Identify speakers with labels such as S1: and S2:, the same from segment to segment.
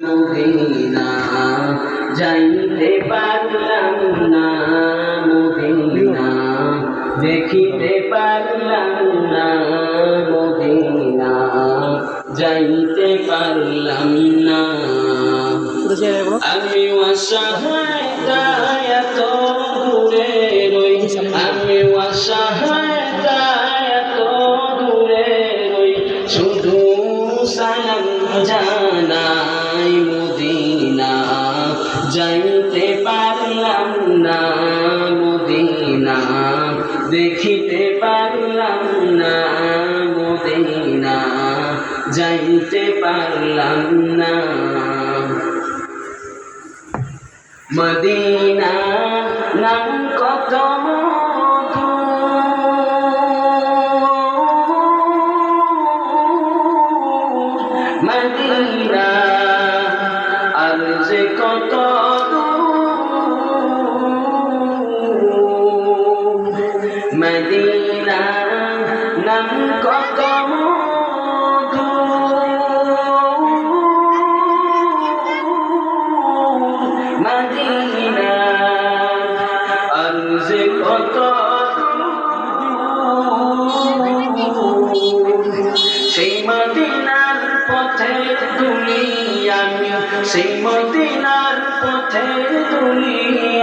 S1: Medina যাইতে পারলাম না, মদিনা দেখিতে পারলাম না, মদিনা যাইতে পারলাম না। আমি অসহায় এত দূরে রই, আমি অসহায় এত দূরে রই, শুধু সালাম জানাই মদিনা যাইতে পারলাম না, মদিনা দেখিতে পারলাম না, মদিনা যাইতে পারলাম না। মদিনা নাম কত মধু, মদিনা আর যে কত মদিনা নাম কত মধু, মদিনা আর যে কত সেই মদিনার পথে তুলি আমি, সেই মদিনার পথে তুলি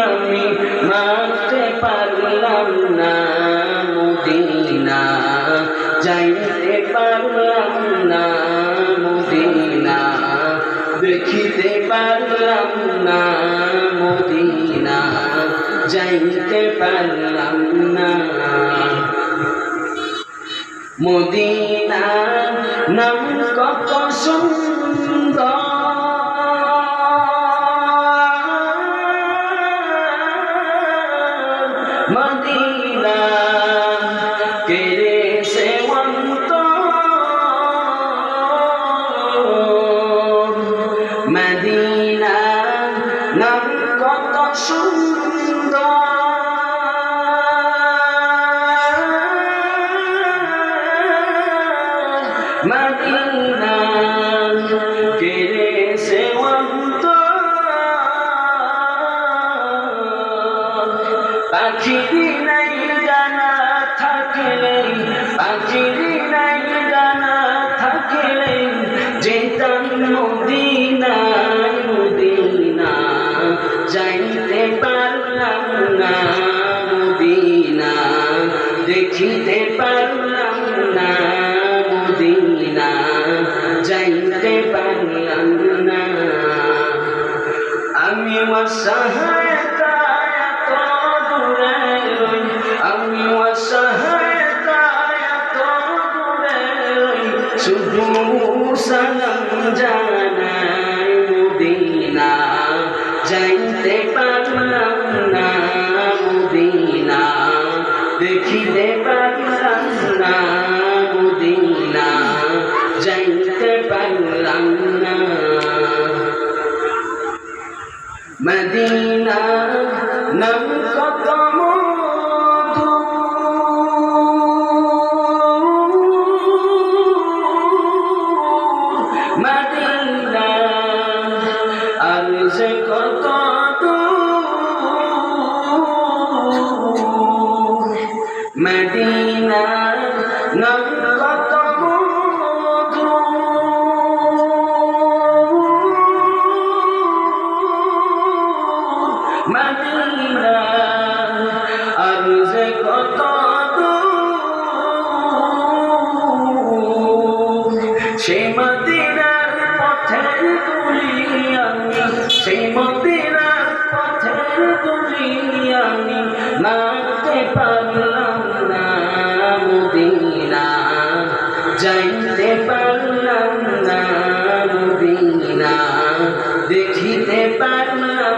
S1: আমি, মানতে পারলাম না, মদিনা যাইতে পারলাম না, মদিনা দেখিতে পারলাম না, মদিনা যাইতে পারলাম না। মদিনা নাম কত সুন্দর, মদিনা কেড়ে সে অন্তর, মদিনা নাম কত সুন্দর, মদিনা কেড়ে সে অন্তর, পাখির নাই ডানা থাকলে, পাখির নাই ডানা থাকলে যেতাম মদিনায়, মদিনা যাইতে পারলাম না, মদিনা দেখিতে পারলাম না, মদিনা যাইতে পারলাম না। আমি অসহায় এত দূরে রই, আমি অসহায় এত দূরে রই, শুধু সালাম জানাই মদিনা যাইতে পারলাম না, মদিনা দেখিতে পারলাম না, মদিনা যাইতে পারলাম না। মদিনা নাম কত মধু, মদিনা আর যে কত মদিনা নাম কত মধু, মদিনা আর যে কত সেই মদিনার পথে তুলি আমি, সেই মদিনার পথে তুলি আমি, মানতে পারলাম না, মদিনা যাইতে পারলাম না, মদিনা দেখিতে পারলাম